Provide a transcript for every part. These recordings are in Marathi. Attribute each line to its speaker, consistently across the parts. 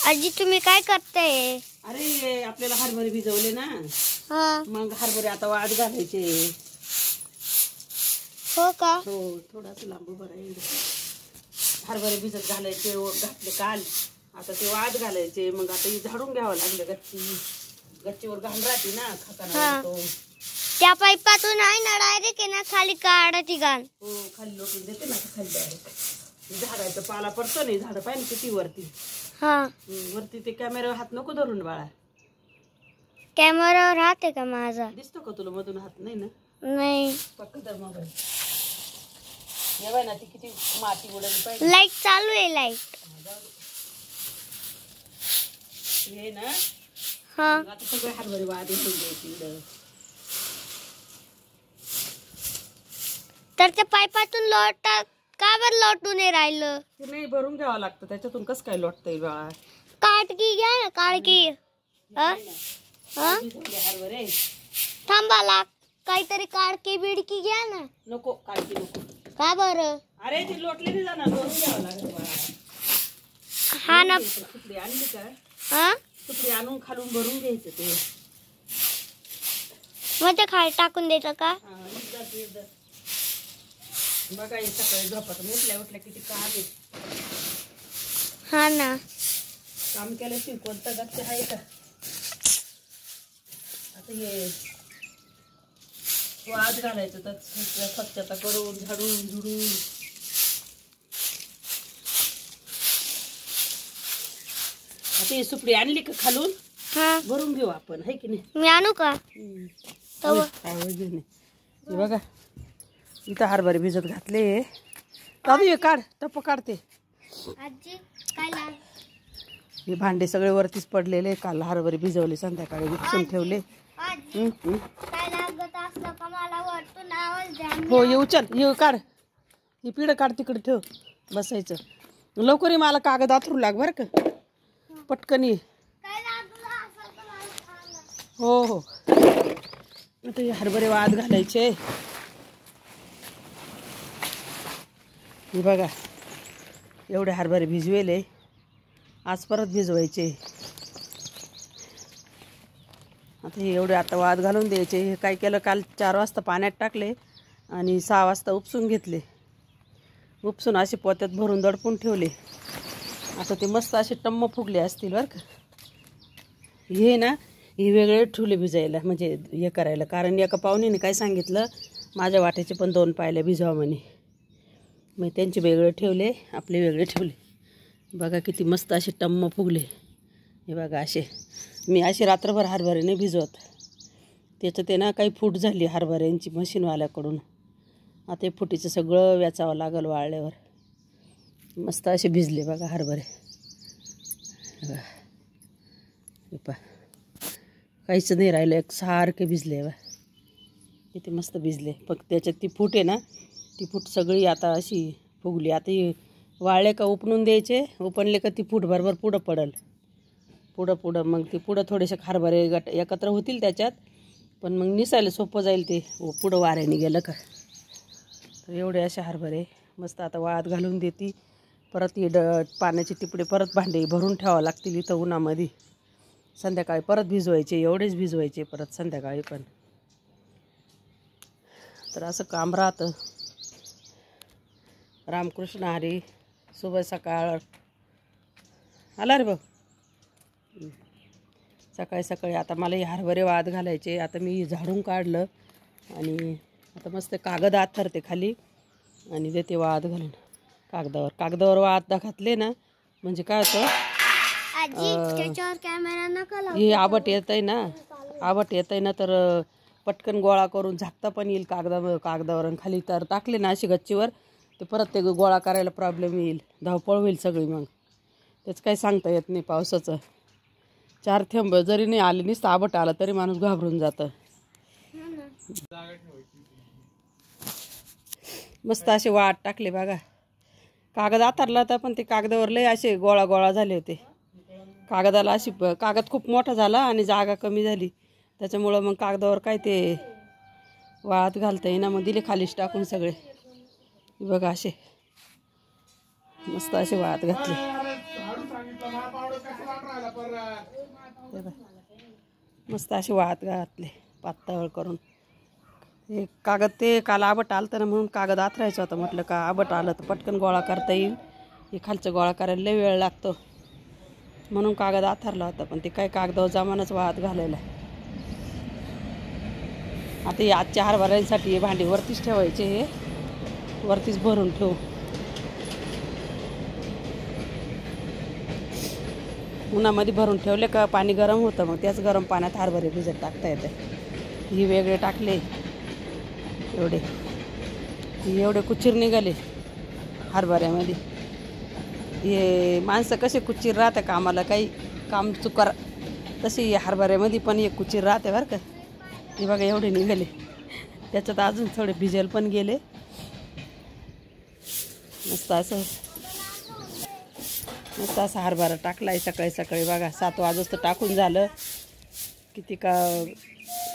Speaker 1: आजी तुम्ही काय करताय?
Speaker 2: अरे आपल्याला हरभरे भिजवले ना, मग हरभरे आता वाळत घालायचे.
Speaker 1: हो का?
Speaker 2: हो, थोडास लांब उभं राहील. हरभरे भिजत घालायचे, घातले काल. आता ते वाळत घालायचे. मग आता ही झाडून घ्यावं लागलं. गच्चीवर घाण राहते ना, खताना तो.
Speaker 1: त्या पाईपातून आहे ना, डायरेक्ट आहे ना खाली काढायची घाण.
Speaker 2: हो, खाली लोटून देते ना खाली डायरेक्ट. झाडाचं पाला पडतो नाही, झाड पाहिजे किती वरती. वरती ते कॅमेऱ्यावर हात नको धरून बाळा.
Speaker 1: कॅमेऱ्यावर हात आहे का माझा?
Speaker 2: दिसतो का तुला मधून हात? नाही ना.
Speaker 1: नाही.
Speaker 2: पक्क धर मोबाईल. येवाय ना ती किती माती उडली पाहिजे.
Speaker 1: लाईट चालू आहे. लाईट
Speaker 2: हे ना. आता सगळे हरभरे वाद येऊन द्यायची.
Speaker 1: तर त्या पाईपातून लोटा का बरं लोटू नाही राहिलं?
Speaker 2: ते नाही भरून घ्यावं लागतं. त्याच्यातून कसं काय लोटतंय बाळा?
Speaker 1: काटकी घ्या ना, काटकी.
Speaker 2: हरभरे
Speaker 1: थांबाला काहीतरी काटकी बिडकी घ्या ना.
Speaker 2: नको, काढकी नको.
Speaker 1: का बरं?
Speaker 2: अरे ती लोटली नाही जाणार, भरून घ्यावं लागत बाळा.
Speaker 1: हा ना.
Speaker 2: सुपडी आणली का? सुपडी आणून खालून भरून घ्यायचं ते.
Speaker 1: मग ते खाली टाकून द्यायचं का?
Speaker 2: बघा हे सकाळी झोपात उठल्या किती काम आहे.
Speaker 1: हा ना.
Speaker 2: काम केल्याशिवाय कोणता गच्च आहे का? आता हे वाद घालायचं तर स्वच्छता करून झाडून झुडून. आता ही सुपडी आणली का खालून भरून घेऊ आपण, है की नाही?
Speaker 1: मी आणू का?
Speaker 2: बघा इथं हरभरे भिजत घातले. दादू हे काढ, टप्प काढते.
Speaker 1: आजी काय लाग?
Speaker 2: हे भांडे सगळे वरतीच पडलेले. काल हरभरे भिजवले, संध्याकाळी उपसून ठेवले.
Speaker 1: काय लागत असलं का मला वाटतं नावच द्या.
Speaker 2: हो येऊ, चल येऊ, काढ. ही पिढं काढ, तिकडे ठेव बसायचं. लवकर ये, मला कागद आथरू लाग बरं का, पटकन ये. हो हो. आता हे हरभरे वाद घालायचे. हे बघा एवढे हरभरे भिजवेले, आज परत भिजवायचे. आता हे एवढे आता वाद घालून द्यायचे. हे काय केलं, काल 4 वाजता पाण्यात टाकले आणि 6 वाजता उपसून घेतले. उपसून असे पोत्यात भरून दडपून ठेवले. आता ते मस्त असे टम्म फुगले असतील बरं का. हे ना, हे वेगळे ठेवले भिजायला, म्हणजे हे करायला. कारण एका पाहुण्याने काय सांगितलं, माझ्या वाट्याचे पण 2 पायल्या भिजवा म्हणे. मग त्यांचे वेगळे ठेवले, आपले वेगळे ठेवले. बघा किती मस्त असे टम्म फुगले. हे बघा असे. मी असे रात्रभर हरभरे नाही भिजवत. त्याच्यात ते ना काही फूट झाली हरभऱ्यांची मशीनवाल्याकडून. आता हे फुटीचं सगळं वेचावं लागल वाळल्यावर. मस्त असे भिजले बघा हरभरे. काहीच नाही राहिलं, एक सारखे भिजले बा. किती मस्त भिजले. फक्त त्याच्यात ती फूट आहे ना, ती फूट सगळी आता अशी फुगली. आता ही वाळले का उपणून द्यायचे. उपणले का ती फूट बरोबर पुढं पडल. पुढं मग ती पुढं थोडेसे हरभरे गट एकत्र होतील त्याच्यात. पण मग निसायला सोपं जाईल ते पुढं वाऱ्याने गेलं का. तर एवढे असे हरभरे मस्त आता वाळत घालून देते. परत ही पाण्याचे टिपडे परत भांडे भरून ठेवावं लागतील इथं उन्हामध्ये. संध्याकाळी परत भिजवायचे, एवढेच भिजवायचे परत संध्याकाळी पण. तर असं काम राहतं. रामकृष्ण हरी. शुभ सकाळ. आला रे भाऊ. सकाळी सकाळी आता मला हे हरभरे वाद घालायचे. आता मी झाडून काढलं आणि आता मस्त कागद आथरते खाली आणि देते वाद घालून कागदावर वाद घातले ना, म्हणजे काय होतं, हे आबट येत आहे ना, तर पटकन गोळा करून झाकता पण येईल कागदावर. खाली तर टाकले ना अशी गच्चीवर, ते परत ते गोळा करायला प्रॉब्लेम येईल, धावपळ होईल सगळी. मग त्याच काही सांगता येत नाही. पावसाचं 4 थेंब जरी नाही आले, नुसतं आबट आलं तरी माणूस घाबरून जातं. मस्त असे वाट टाकले बघा. कागद आथरला होता पण ते कागदावर लय असे गोळा झाले होते. कागदाला अशी कागद खूप मोठा झाला आणि जागा कमी झाली, त्याच्यामुळं मग कागदावर काय ते वाळत घालता येईना. मग दिले खालीच टाकून सगळे. बघा असे मस्त असे वाळत घातले. हे बघ. मस्त अशी वाहत घातले पातळ करून. हे कागद ते काल आबट आलं तर म्हणून कागद आथरायचं होतं. म्हटलं का आबट आलं तर पटकन गोळा करता येईल. हे खालचं गोळा करायला लय वेळ लागतो म्हणून कागद आथरला होता. पण ते काय कागदावर जमानच वाहत घालायला. आता हे आजच्या हरभऱ्यांसाठी हे भांडी वरतीच ठेवायचे. हे वरतीच भरून ठेवू. उन्हामध्ये भरून ठेवले का पाणी गरम होतं. मग त्याच गरम पाण्यात हरभरे भिजत टाकता येते. ही वेगळे टाकले एवढे कुचीर निघाले हरभऱ्यामध्ये. हे माणसं कसे कुचीर राहते कामाला काही काम चुकार तशी हरभऱ्यामध्ये पण एक कुचीर राहते बरं का. हे बघा एवढे निघाले. त्याच्यात अजून थोडे भिजेल पण गेले. मस्त असं हरभरा टाकलाय सकाळी सकाळी. बघा 7 वाजता टाकून झालं. किती का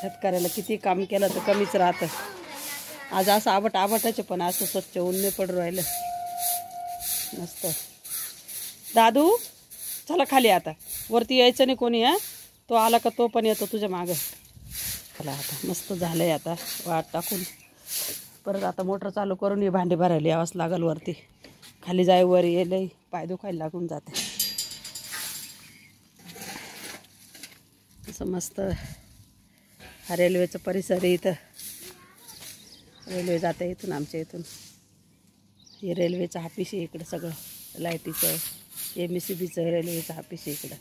Speaker 2: शेतकऱ्याला किती काम केलं तर कमीच राहतं. आज असं आबटाचे पण असं स्वच्छ ऊन नाही पडून राहिलं. मस्त. दादू चला खाली आता. वरती यायचं नाही कोणी. तो आला का तो पण येतो तुझ्या मागं. चला आता मस्त झालंय. आता वाट टाकून परत आता मोटर चालू करून हे भांडे भरायला यावंच लागल वरती. खाली जाय वर येलंय पाय दुखायला लागून जाते. असं मस्त हा रेल्वेचं परिसर आहे. इथं रेल्वे जाते इथून आमच्या इथून. हे रेल्वेचं ऑफिस आहे इकडं. सगळं लाईटीचं MSCBचं रेल्वेचं ऑफिस आहे इकडं.